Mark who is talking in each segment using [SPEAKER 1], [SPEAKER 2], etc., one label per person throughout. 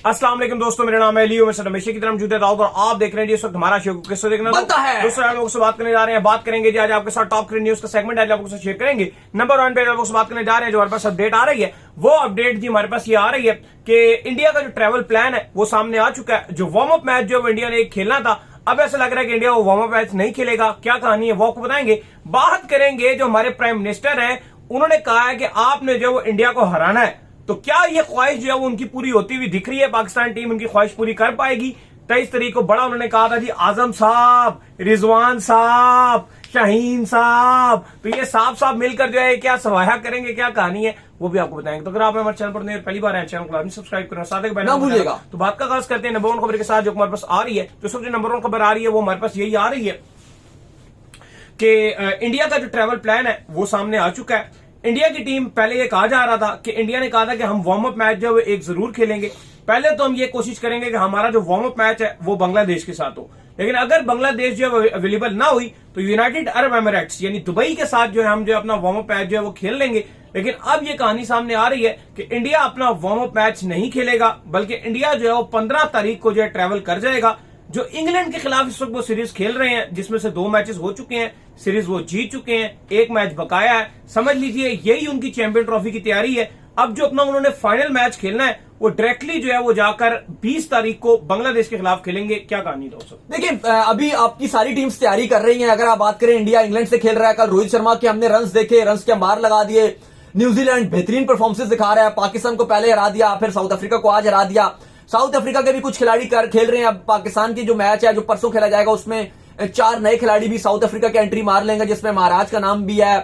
[SPEAKER 1] अस्सलाम वालेकुम दोस्तों, मेरा नाम है लियो, मैं हमेशा की तरह मौजूद है दाऊद और आप देख रहे हैं जी इस वक्त हमारा शो किससे देखना
[SPEAKER 2] बनता है।
[SPEAKER 1] दोस्तों आप लोगों से बात करने जा रहे हैं। बात करेंगे जी आज आपके साथ टॉप क्रिकेट न्यूज का सेगमेंट है, आपको शेयर करेंगे। नंबर 1 पे लोगों से बात करने जा रहे हैं, जो हमारे पास अपडेट आ रही है वो अपडेट जी हमारे पास ये आ रही है कि इंडिया का जो ट्रेवल प्लान है वो सामने आ चुका है। जो वार्म अप मैच जो इंडिया ने खेलना था, अब ऐसा लग रहा है कि इंडिया वो वार्म अप मैच नहीं खेलेगा। क्या कहानी है वो आपको बताएंगे। बात करेंगे जो हमारे प्राइम मिनिस्टर हैं, उन्होंने कहा है कि आपने जो वो इंडिया को हराना है, तो क्या ये ख्वाहिश जो है वो उनकी पूरी होती हुई दिख रही है? पाकिस्तान टीम उनकी ख्वाहिश पूरी कर पाएगी? 23 तारीख को बड़ा उन्होंने कहा था जी, आजम साहब, रिजवान साहब, शाहीन साहब, तो ये साहब मिलकर जो है क्या सवाया करेंगे, क्या कहानी है वो भी आपको बताएंगे। तो अगर आप हमारे चैनल पर नए पहली बार आए, चैनल को सब्सक्राइब करो, साथ ही ना भूलिएगा। तो बात का आगाज करते हैं नंबर 1 खबर के साथ जो हमारे पास आ रही है। तो सबसे नंबर 1 खबर आ रही है वो हमारे पास यही आ रही है कि इंडिया का जो ट्रैवल प्लान है वो सामने आ चुका है। इंडिया की टीम, पहले ये कहा जा रहा था कि इंडिया ने कहा था कि हम वार्म अप मैच जो है वो एक जरूर खेलेंगे। पहले तो हम ये कोशिश करेंगे कि हमारा जो वार्म अप मैच है वो बांग्लादेश के साथ हो, लेकिन अगर बांग्लादेश जो है अवेलेबल ना हुई तो यूनाइटेड अरब एमिरेट्स यानी दुबई के साथ जो है हम जो अपना वार्म अप मैच जो है वो खेल लेंगे। लेकिन अब ये कहानी सामने आ रही है कि इंडिया अपना वार्म अप मैच नहीं खेलेगा, बल्कि इंडिया जो है वो 15 तारीख को जो है ट्रैवल कर जाएगा। जो इंग्लैंड के खिलाफ इस वक्त वो सीरीज खेल रहे हैं, जिसमें से 2 मैचेस हो चुके हैं, सीरीज वो जीत चुके हैं, 1 मैच बकाया है। समझ लीजिए यही उनकी चैंपियन ट्रॉफी की तैयारी है। अब जो अपना उन्होंने फाइनल मैच खेलना है वो डायरेक्टली जो है वो जाकर 20 तारीख को बांग्लादेश के खिलाफ खेलेंगे। क्या कहानी दोस्तों?
[SPEAKER 2] देखिए, अभी आपकी सारी टीम्स तैयारी कर रही हैं। अगर आप बात करें, इंडिया इंग्लैंड से खेल रहा है। कल रोहित शर्मा के हमने रन्स देखे, रन्स के अंबार लगा दिए। न्यूजीलैंड बेहतरीन परफॉर्मेंस दिखा रहा है, पाकिस्तान को पहले हरा दिया, फिर साउथ अफ्रीका को आज हरा दिया। साउथ अफ्रीका के भी कुछ खिलाड़ी खेल रहे हैं। अब पाकिस्तान की जो मैच है जो परसों खेला जाएगा, उसमें 4 नए खिलाड़ी भी साउथ अफ्रीका के एंट्री मार लेंगे, जिसमें महाराज का नाम भी है,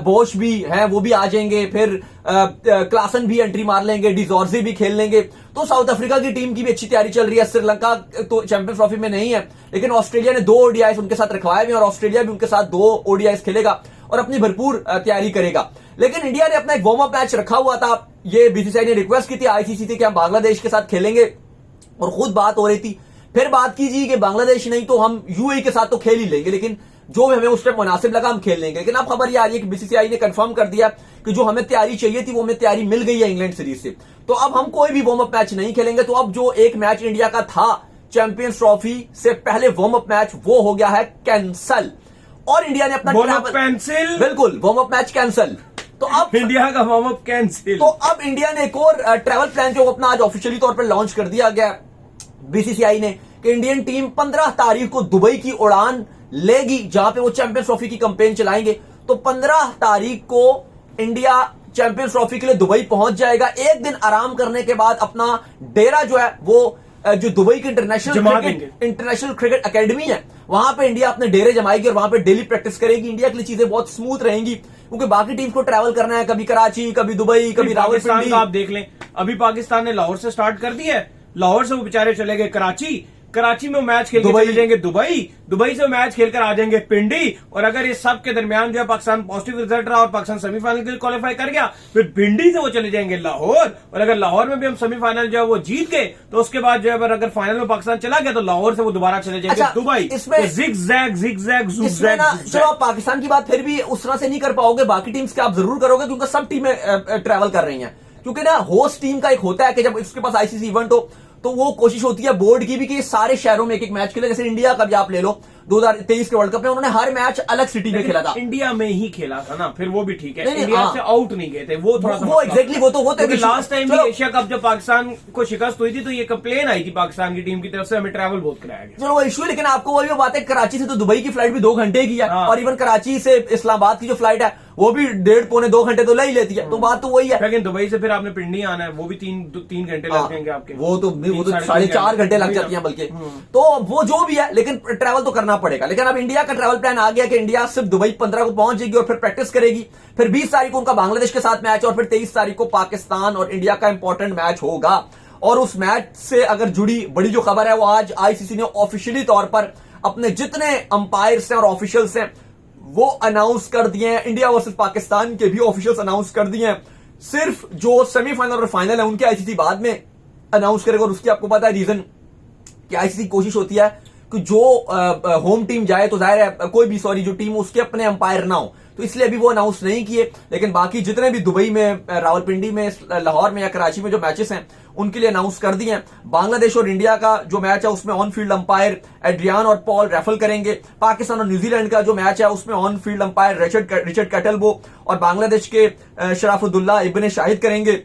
[SPEAKER 2] बोश भी है, वो भी आ जाएंगे। फिर क्लासन भी एंट्री मार लेंगे, डिजॉर्जी भी खेल लेंगे। तो साउथ अफ्रीका की टीम की भी अच्छी तैयारी चल रही है। श्रीलंका तो चैंपियंस ट्रॉफी में नहीं है, लेकिन ऑस्ट्रेलिया ने 2 ओडीआईस उनके साथ रखवाए हुए हैं और ऑस्ट्रेलिया भी उनके साथ 2 ओडीआईस खेलेगा और अपनी भरपूर तैयारी करेगा। लेकिन इंडिया ने अपना एक वार्म अप मैच रखा हुआ था। ये बीसीसीआई ने रिक्वेस्ट की थी आईसीसी से कि हम बांग्लादेश के साथ खेलेंगे, और खुद बात हो रही थी। फिर बात कीजिए कि बांग्लादेश नहीं तो हम यूएई के साथ तो खेल ही लेंगे, लेकिन जो हमें उस टाइम मुनासिब लगा हम खेल लेंगे। लेकिन अब खबर ये आ रही है कि बीसीसीआई ने कंफर्म कर दिया कि जो हमें तैयारी चाहिए थी वो हमें तैयारी मिल गई है इंग्लैंड सीरीज से। तो अब हम कोई भी वार्म अप मैच नहीं खेलेंगे। तो अब जो एक मैच इंडिया का था चैंपियंस ट्रॉफी से पहले वार्म अप मैच, वो हो गया है कैंसल, और इंडिया ने अपना
[SPEAKER 1] कैंसिल,
[SPEAKER 2] बिल्कुल वार्म अप मैच कैंसल। तो अब
[SPEAKER 1] इंडिया का वार्म अप कैंसिल।
[SPEAKER 2] तो अब इंडिया ने एक और ट्रैवल प्लान जो अपना आज ऑफिशियली तौर पर लॉन्च कर दिया गया बीसीसीआई ने, कि इंडियन टीम 15 तारीख को दुबई की उड़ान लेगी, जहां पे वो चैंपियंस ट्रॉफी की कैंपेन चलाएंगे। तो 15 तारीख को इंडिया चैंपियंस ट्रॉफी के लिए दुबई पहुंच जाएगा। एक दिन आराम करने के बाद अपना डेरा जो है वो जो दुबई की इंटरनेशनल क्रिकेट एकेडमी है, वहां पे इंडिया अपने डेरे जमाएगी और वहां पे डेली प्रैक्टिस करेगी। इंडिया के लिए चीजें बहुत स्मूथ रहेंगी, क्योंकि बाकी टीम को ट्रैवल करना है, कभी कराची, कभी दुबई, कभी रावलपिंडी।
[SPEAKER 1] आप देख लें, अभी पाकिस्तान ने लाहौर से स्टार्ट कर दिया है, लाहौर से वो बेचारे चले गए कराची, कराची में मैच खेल के चले जाएंगे दुबई, दुबई से मैच खेलकर आ जाएंगे पिंडी। और अगर ये सब के दरमियान जो है पाकिस्तान पॉजिटिव रिजल्ट रहा और पाकिस्तान सेमीफाइनल के लिए क्वालिफाई कर गया, फिर पिंडी से वो चले जाएंगे लाहौर। और अगर लाहौर में भी हम सेमीफाइनल जो है वो जीत गए, तो उसके बाद जो है अगर फाइनल में पाकिस्तान चला गया तो लाहौर से वो दोबारा चले जाएंगे दुबई।
[SPEAKER 2] इसमें
[SPEAKER 1] जिग-जैग
[SPEAKER 2] चलो, आप पाकिस्तान की बात फिर भी उस तरह से नहीं कर पाओगे, बाकी टीम्स के आप जरूर करोगे, क्योंकि सब टीमें ट्रैवल कर रही हैं। क्योंकि ना होस्ट टीम का एक होता है कि जब इसके पास आईसीसी इवेंट हो, तो वो कोशिश होती है बोर्ड की भी कि सारे शहरों में एक एक मैच खेले। जैसे इंडिया का भी आप ले लो, 2023 के वर्ल्ड कप में उन्होंने हर मैच अलग सिटी में खेला था।
[SPEAKER 1] इंडिया में ही खेला था ना, फिर वो भी ठीक है, इंडिया से आउट नहीं गए थे, वो थोड़ा
[SPEAKER 2] वो एग्जैक्टली वो तो
[SPEAKER 1] लास्ट टाइम भी एशिया कप जब पाकिस्तान को शिकस्त हुई थी तो ये कंप्लेन आई थी पाकिस्तान की टीम की तरफ से, हमें ट्रैवल बहुत कराया गया।
[SPEAKER 2] चलो वो इशू, लेकिन आपको वही बात है, कराची से तो दुबई की फ्लाइट भी 2 घंटे की है, और इवन कराची से इस्लामाबाद की जो फ्लाइट है वो भी 1.5-2 घंटे तो ले ही लेती है। तो बात तो वही है,
[SPEAKER 1] लेकिन दुबई से फिर आपने पिंडी आना है, वो भी 3 घंटे लग जाएंगे आपके,
[SPEAKER 2] वो तो 4.5 घंटे लग जाती है बल्कि। तो वो जो भी है, लेकिन ट्रैवल तो करना पड़ेगा। लेकिन अब इंडिया का ट्रैवल प्लान आ गया कि इंडिया सिर्फ दुबई 15 को पहुंच जाएगी और फिर प्रैक्टिस करेगी। फिर 20 तारीख को उनका बांग्लादेश के साथ मैच, और फिर 23 तारीख को पाकिस्तान और इंडिया का इंपॉर्टेंट मैच होगा। और उस मैच से अगर जुड़ी बड़ी जो खबर है, वो आज आईसीसी ने ऑफिशियली तौर पर अपने जितने अंपायर्स हैं और ऑफिशियल्स हैं वो अनाउंस कर दिए हैं। इंडिया वर्सेस पाकिस्तान के भी ऑफिशियल्स अनाउंस कर दिए हैं। सिर्फ जो सेमीफाइनल और फाइनल है उनके आईसीसी बाद में अनाउंस करेगा, और उसकी आपको पता है रीजन कि आईसीसी कोशिश होती है कि जो होम टीम जाए तो जाहिर है कोई भी जो टीम उसके अपने अंपायर ना हो, तो इसलिए अभी वो अनाउंस नहीं किए। लेकिन बाकी जितने भी दुबई में, रावलपिंडी में, लाहौर में या कराची में जो मैचेस हैं उनके लिए अनाउंस कर दिए हैं। बांग्लादेश और इंडिया का जो मैच है उसमें ऑन फील्ड अंपायर एड्रियान और पॉल रैफल करेंगे। पाकिस्तान और न्यूजीलैंड का जो मैच है उसमें ऑन फील्ड अंपायर रिचर्ड कैटलबो और बांग्लादेश के शराफुद्दुल्ला इब्ने शाहिद करेंगे।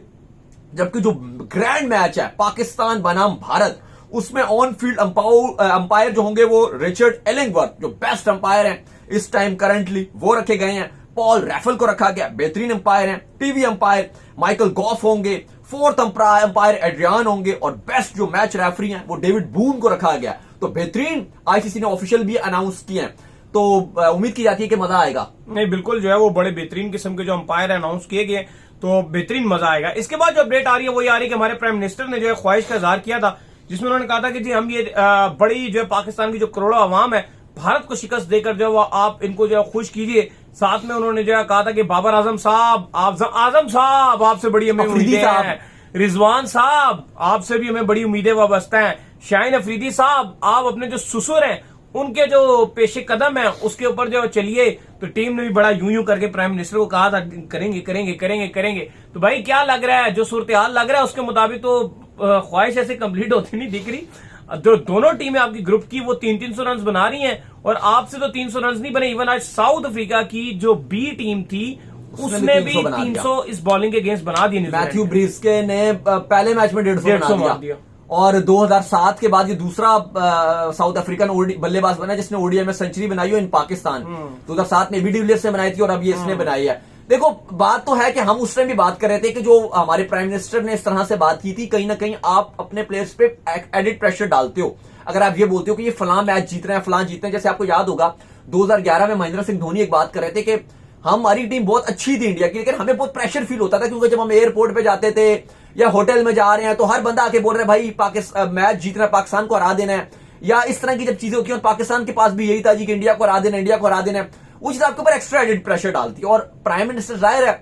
[SPEAKER 2] जबकि जो ग्रैंड मैच है पाकिस्तान बनाम भारत, उसमें ऑन फील्ड अंपायर जो होंगे वो रिचर्ड एलिंगवर्थ, जो बेस्ट अंपायर हैं इस टाइम करंटली, वो रखे गए हैं। पॉल रैफल को रखा गया, बेहतरीन अंपायर हैं। टीवी अंपायर माइकल गॉफ होंगे, फोर्थ अंपायर एड्रियान होंगे और बेस्ट जो मैच रेफरी हैं वो डेविड बून को रखा गया। तो बेहतरीन आईसीसी ने ऑफिशियल भी अनाउंस किए हैं, तो उम्मीद की जाती है कि मजा आएगा।
[SPEAKER 1] नहीं, बिल्कुल जो है वो बड़े बेहतरीन किस्म के जो अंपायर अनाउंस किए गए, तो बेहतरीन मजा आएगा। इसके बाद जो अपडेट आ रही है वही आ रही है कि हमारे प्राइम मिनिस्टर ने जो है ख्वाहिश का इजहार किया था, जिसमें उन्होंने कहा था कि जी हम ये बड़ी जो है पाकिस्तान की जो करोड़ों अवाम है, भारत को शिकस्त देकर जो है वो आप इनको जो है खुश कीजिए। साथ में उन्होंने जो है कहा था कि बाबर आजम साहब, आजम साहब आपसे बड़ी हमें उम्मीदें हैं, रिजवान साहब आपसे भी हमें बड़ी उम्मीदें वाबस्ता हैं, शाहीन अफरीदी साहब आप अपने जो ससुर हैं उनके जो पेशे कदम है उसके ऊपर जो चलिए। तो टीम ने भी बड़ा यूं करके प्राइम मिनिस्टर को कहा था करेंगे करेंगे करेंगे करेंगे। तो भाई क्या लग रहा है, जो सूरत हाल लग रहा है उसके मुताबिक तो ख्वाहिश ऐसे कंप्लीट होती नहीं दिख रही। जो दोनों टीमें आपकी ग्रुप की वो 300 रन बना रही हैं और आपसे तो 300 रन नहीं बने। इवन आज साउथ अफ्रीका की जो बी टीम थी उसने भी 300 इस बॉलिंग के अगेंस्ट बना दिए।
[SPEAKER 2] मैथ्यू ब्रिस्के ने पहले मैच में 150 बना दिया और 2007 के बाद ये दूसरा साउथ अफ्रीकन बल्लेबाज बना जिसने ओडीआई में सेंचुरी बनाई हो इन पाकिस्तान। 2007 में एबी डिविलियर्स ने बनाई थी और अब ये इसने बनाई है। देखो बात तो है कि हम उस टाइम भी बात कर रहे थे कि जो हमारे प्राइम मिनिस्टर ने इस तरह से बात की थी, कहीं ना कहीं आप अपने प्लेयर्स पे एडिड प्रेशर डालते हो। अगर आप ये बोलते हो कि ये फलां मैच जीत रहे हैं, फलां जीत रहे हैं, जैसे आपको याद होगा 2011 में महेंद्र सिंह धोनी एक बात कर रहे थे कि हमारी टीम बहुत अच्छी थी इंडिया की, लेकिन हमें बहुत प्रेशर फील होता था क्योंकि जब हम एयरपोर्ट पे जाते थे या होटल में जा रहे हैं तो हर बंदा आके बोल रहा है भाई पाकिस्तान मैच जीतना है, पाकिस्तान को हरा देना है, या इस तरह की जब चीजें होती हैं पाकिस्तान के पास भी यही था जी कि इंडिया को हरा देना, इंडिया को हरा देना है। वो चीज आपके ऊपर एक्स्ट्रा एडिड प्रेशर डालती है। और प्राइम मिनिस्टर जाहिर है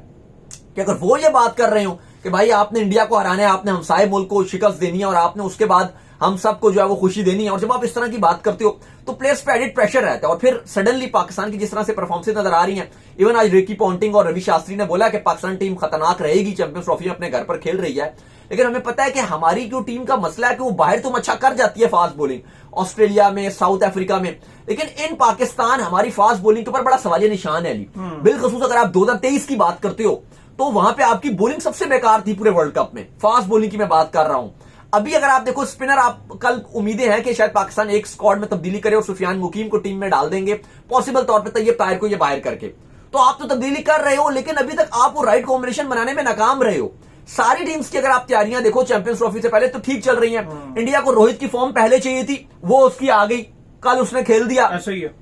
[SPEAKER 2] कि अगर वो ये बात कर रहे हो कि भाई आपने इंडिया को हराना है, आपने हमसाये मुल्क को शिकस्त देनी है और आपने उसके बाद हम सबको जो है वो खुशी देनी है, और जब आप इस तरह की बात करते हो तो प्लेयर्स पे एडिड प्रेशर रहता है। और फिर सडनली पाकिस्तान की जिस तरह से परफॉर्मेंस नजर आ रही हैं, इवन आज रिकी पॉन्टिंग और रवि शास्त्री ने बोला कि पाकिस्तान टीम खतरनाक रहेगी, चैंपियंस ट्रॉफी में अपने घर पर खेल रही है। लेकिन हमें पता है कि हमारी जो टीम का मसला है कि वो बाहर तो अच्छा कर जाती है फास्ट बॉलिंग, ऑस्ट्रेलिया में, साउथ अफ्रीका में, लेकिन इन पाकिस्तान हमारी फास्ट बॉलिंग के ऊपर बड़ा सवालिया निशान है अली। बिलखसूस अगर आप 2023 की बात करते हो तो वहां पे आपकी बॉलिंग सबसे बेकार थी पूरे वर्ल्ड कप में, फास्ट बॉलिंग की मैं बात कर रहा हूं। अभी अगर आप देखो स्पिनर, आप कल उम्मीदें हैं कि शायद पाकिस्तान एक स्क्वाड में तब्दीली करे और सुफियान मुकीम को टीम में डाल देंगे, पॉसिबल तौर पर तैयब ताहिर को ये बाहर करके। तो आप तो तब्दीली कर रहे हो, लेकिन अभी तक आप वो राइट कॉम्बिनेशन बनाने में नाकाम रहे हो। सारी टीम्स की अगर आप तैयारियां देखो चैंपियंस ट्रॉफी से पहले तो ठीक चल रही हैं। इंडिया को रोहित की फॉर्म पहले चाहिए थी, वो उसकी आ गई, कल उसने खेल दिया।
[SPEAKER 1] ऐसा ही है।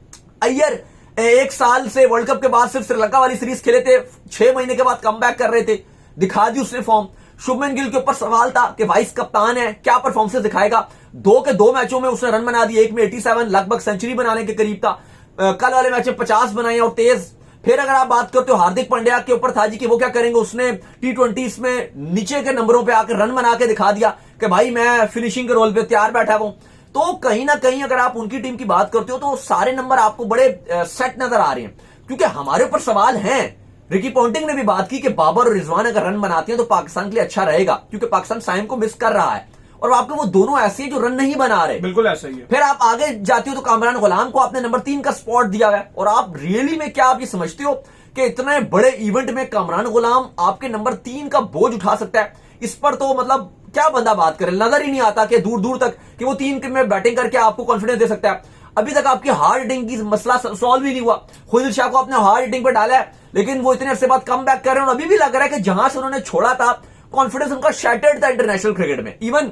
[SPEAKER 2] अय्यर एक साल से वर्ल्ड कप के बाद सिर्फ श्रीलंका वाली सीरीज खेले थे, 6 महीने के बाद कमबैक कर रहे थे, दिखा दी उसने फॉर्म। शुभमन गिल के ऊपर सवाल था कि वाइस कप्तान है, क्या परफॉर्मेंस दिखाएगा। 2 के 2 मैचों में उसने रन बना दिए, एक में 87, लगभग सेंचुरी बनाने के करीब था। कल वाले मैच में 50 बनाए और तेज। फिर अगर आप बात करते हो हार्दिक पांड्या के ऊपर था जी कि वो क्या करेंगे, उसने T20 में नीचे के नंबरों पे आकर रन बना के दिखा दिया कि भाई मैं फिनिशिंग के रोल पे तैयार बैठा हूं। तो कहीं ना कहीं अगर आप उनकी टीम की बात करते हो तो सारे नंबर आपको बड़े सेट नजर आ रहे हैं, क्योंकि हमारे ऊपर सवाल हैं। रिकी पॉन्टिंग ने भी बात की कि बाबर और रिजवान अगर रन बनाते हैं तो पाकिस्तान के लिए अच्छा रहेगा, क्योंकि पाकिस्तान साइम को मिस कर रहा है और आपके वो दोनों ऐसे हैं जो रन नहीं बना रहे।
[SPEAKER 1] बिल्कुल ऐसा ही है।
[SPEAKER 2] फिर आप आगे जाते हो तो कामरान गुलाम को आपने नंबर 3 का स्पॉट दिया है, और आप रियली में क्या आप ये समझते हो कि इतने बड़े इवेंट में कामरान गुलाम आपके नंबर 3 का बोझ उठा सकता है? इस पर तो मतलब क्या बंदा बात करे, नजर ही नहीं आता कि दूर दूर तक कि वो 3 में बैटिंग करके आपको कॉन्फिडेंस दे सकता है। अभी तक आपकी हार्ड हिटिंग की मसला सॉल्व ही नहीं हुआ। खुदिर शाह को आपने हार्ड हिटिंग पे डाला है, लेकिन वो इतने अरसे बाद कम बैक कर रहे हैं और अभी भी लग रहा है कि जहां से उन्होंने छोड़ा था कॉन्फिडेंस उनका शैटर्ड था इंटरनेशनल क्रिकेट में। इवन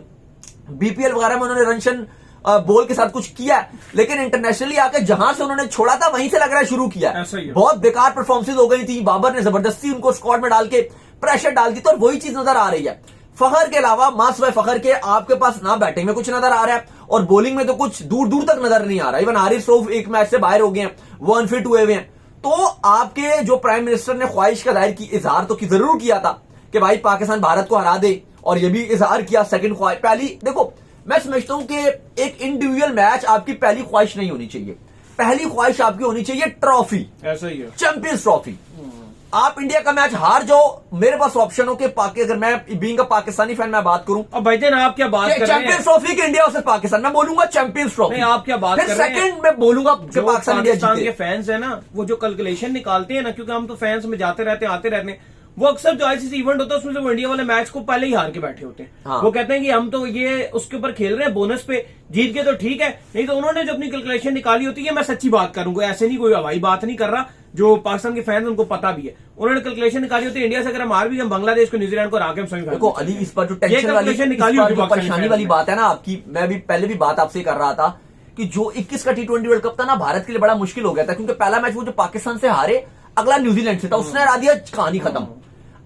[SPEAKER 2] बीपीएल वगैरह में उन्होंने रनशन बॉल के साथ कुछ किया, लेकिन इंटरनेशनली आके जहां से उन्होंने छोड़ा था वहीं से लग रहा है शुरू किया। बहुत बेकार परफॉर्मेंस हो गई थी, बाबर ने जबरदस्ती उनको स्क्वाड में डाल के प्रेशर डाल दी, तो वही चीज नजर आ रही है। फखर के अलावा मासवाए फखर के आपके पास ना बैटिंग में कुछ नजर आ रहा है और बॉलिंग में तो कुछ दूर दूर तक नजर नहीं आ रहा। इवन हारिस रऊफ एक मैच से बाहर हो गए हैं, वो अनफिट हुए हुए हैं। तो आपके जो प्राइम मिनिस्टर ने ख्वाहिश का जाहिर की, इजहार तो जरूर किया था कि भाई पाकिस्तान भारत को हरा दे, और ये भी इजहार किया सेकंड ख्वाहिश। पहली देखो मैं समझता हूं कि एक इंडिविजुअल मैच आपकी पहली ख्वाहिश नहीं होनी चाहिए। पहली ख्वाहिश आपकी होनी चाहिए ट्रॉफी,
[SPEAKER 1] ऐसा ही है।
[SPEAKER 2] Champions trophy. आप इंडिया का मैच हार जाओ, मेरे पास ऑप्शन हो कि अगर मैं बीइंग अ पाकिस्तानी फैन मैं बात करूं,
[SPEAKER 1] अब भाईजान आप क्या बात कर रहे हैं?
[SPEAKER 2] चैंपियंस ट्रॉफी के इंडिया वर्सेस पाकिस्तान, मैं बोलूंगा चैंपियंस ट्रॉफी।
[SPEAKER 1] नहीं, आप क्या बात
[SPEAKER 2] फिर
[SPEAKER 1] कर रहे हैं?
[SPEAKER 2] सेकंड में बोलूंगा कि
[SPEAKER 1] जो
[SPEAKER 2] पाकिस्तान इंडिया
[SPEAKER 1] पाकिस्तान के
[SPEAKER 2] जीते।
[SPEAKER 1] फैंस है ना, वो जो कैलकुलेशन निकालते हैं ना, क्योंकि हम तो फैंस में जाते रहते हैं आते रहते हैं, वो अक्सर जो आईसीसी इवेंट होता है उसमें से वो इंडिया वाले मैच को पहले ही हार के बैठे होते हैं।
[SPEAKER 2] हाँ।
[SPEAKER 1] वो कहते हैं कि हम तो ये उसके ऊपर खेल रहे हैं बोनस पे, जीत के तो ठीक है, नहीं तो उन्होंने जो अपनी कैलकुलेशन निकाली होती है, मैं सच्ची बात करूंगा, ऐसे नहीं कोई हवाई बात नहीं कर रहा, जो पाकिस्तान के फैंस उनको पता भी है, उन्होंने कैलकुलेशन निकाली होती है इंडिया से अगर हम हार भी, हम बांग्लादेश को, न्यूजीलैंड को हरा के हम सेमीफाइनल
[SPEAKER 2] देखो अली, इस पर जो टेंशन वाली, इस
[SPEAKER 1] निकाली
[SPEAKER 2] पर
[SPEAKER 1] होगी
[SPEAKER 2] जो
[SPEAKER 1] पाकिस्तानी
[SPEAKER 2] परेशानी
[SPEAKER 1] फैंस
[SPEAKER 2] वाली
[SPEAKER 1] ने।
[SPEAKER 2] बात है ना आपकी, मैं भी पहले भी बात आपसे कर रहा था कि जो 21 का T20 वर्ल्ड कप था ना, भारत के लिए बड़ा मुश्किल हो गया था, क्योंकि पहला मैच वो जो पाकिस्तान से हारे, अगला न्यूजीलैंड से था, उसने हरा दिया, कहानी खत्म।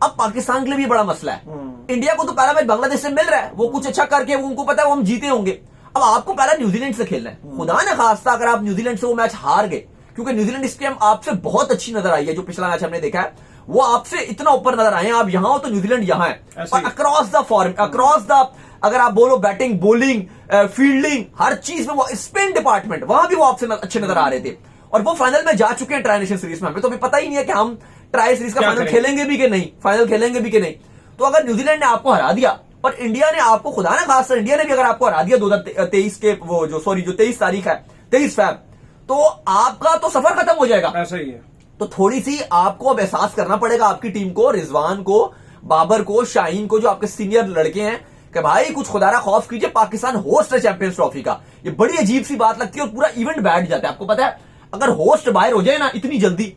[SPEAKER 2] अब पाकिस्तान के लिए भी बड़ा मसला है। इंडिया को तो पहला मैच बांग्लादेश से मिल रहा है, वो कुछ अच्छा करके उनको पता है वो हम जीते होंगे। अब आपको पहला न्यूजीलैंड से खेलना है, खुदा न खास्ता अगर आप न्यूजीलैंड से वो मैच हार गए, क्योंकि न्यूजीलैंड इस टाइम आपसे बहुत अच्छी नजर आई है, जो पिछला मैच हमने देखा है वो आपसे इतना ऊपर नजर आए हैं, आप यहां हो तो न्यूजीलैंड यहां है। और across the form, across the, अगर आप बोलो बैटिंग, बॉलिंग, फील्डिंग, हर चीज में वो स्पिन डिपार्टमेंट, वहां भी वो आपसे अच्छे नजर आ रहे थे, और वो फाइनल में जा चुके हैं ट्राई नेशन सीरीज में। हमें तो अभी पता ही नहीं है कि हम ट्राई सीरीज का फाइनल खेलेंगे भी कि नहीं, फाइनल खेलेंगे भी कि नहीं। तो अगर न्यूजीलैंड ने आपको हरा दिया और इंडिया ने आपको, खुदा ना खास इंडिया ने भी अगर आपको हरा दिया 2023 के वो जो 23 तारीख है, 23 फैब, तो आपका तो सफर खत्म हो जाएगा।
[SPEAKER 1] ऐसा ही है।
[SPEAKER 2] तो थोड़ी सी आपको अब एहसास करना पड़ेगा आपकी टीम को, रिजवान को, बाबर को, शाहीन को, जो आपके सीनियर लड़के हैं, कि भाई कुछ खुदारा खौफ कीजिए, पाकिस्तान होस्ट है चैंपियंस ट्रॉफी का। ये बड़ी अजीब सी बात लगती है और पूरा इवेंट बैठ जाता है। आपको पता है अगर होस्ट बाहर हो जाए ना इतनी जल्दी,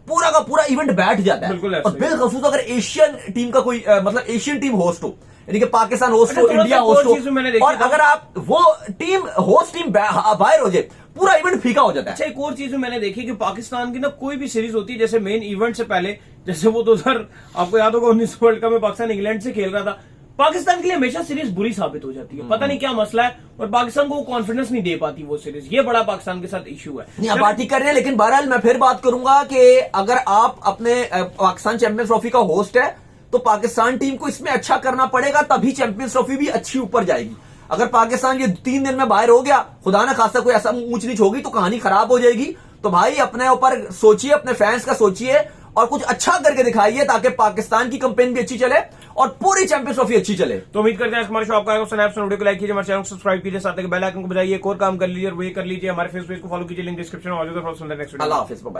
[SPEAKER 2] पूरा का पूरा इवेंट बैठ जाता है।
[SPEAKER 1] बिल्कुल,
[SPEAKER 2] और बिलखसूस अगर एशियन टीम का कोई मतलब एशियन टीम होस्ट हो, यानी कि पाकिस्तान होस्ट हो, इंडिया होस्ट हो, और अगर आप वो टीम होस्ट टीम बाहर हो जाए, पूरा इवेंट फीका हो जाता है।
[SPEAKER 1] अच्छा, एक और चीज मैंने देखी कि पाकिस्तान की ना कोई भी सीरीज होती है, जैसे मेन इवेंट से पहले, जैसे वो 2000 आपको याद होगा 19 वर्ल्ड कप में पाकिस्तान इंग्लैंड से खेल रहा था, पाकिस्तान के लिए हमेशा सीरीज बुरी साबित हो जाती है, पता नहीं क्या मसला है, और पाकिस्तान को कॉन्फिडेंस नहीं दे पाती वो सीरीज, ये बड़ा पाकिस्तान के साथ इश्यू है।
[SPEAKER 2] नहीं, आप बात ही कर रहे हैं, लेकिन बहरहाल मैं फिर बात करूंगा कि अगर आप अपने पाकिस्तान चैंपियंस ट्रॉफी का होस्ट है, तो पाकिस्तान टीम को इसमें अच्छा करना पड़ेगा, तभी चैंपियंस ट्रॉफी भी अच्छी ऊपर जाएगी। अगर पाकिस्तान ये 3 दिन में बाहर हो गया, खुदा ना खासा कोई ऐसा ऊंच नीच होगी, तो कहानी खराब हो जाएगी। तो भाई अपने ऊपर सोचिए, अपने फैंस का सोचिए, और कुछ अच्छा करके दिखाइए, ताकि पाकिस्तान की कैंपेन भी अच्छी चले और पूरी चैंपियंस ट्रॉफी अच्छी चले।
[SPEAKER 1] तो उम्मीद करते हैं हमारे शो आपका वीडियो को लाइक कीजिए, हमारे चैनल को सब्सक्राइब कीजिए, साथ ही बेल आइकन को बजाइए, एक और काम कर लीजिए और वो कर लीजिए, हमारे फेसबुक को फॉलो कीजिए, लिंक डिस्क्रिप्शन में मौजूद है। Next video.
[SPEAKER 2] अल्लाह हाफिज़।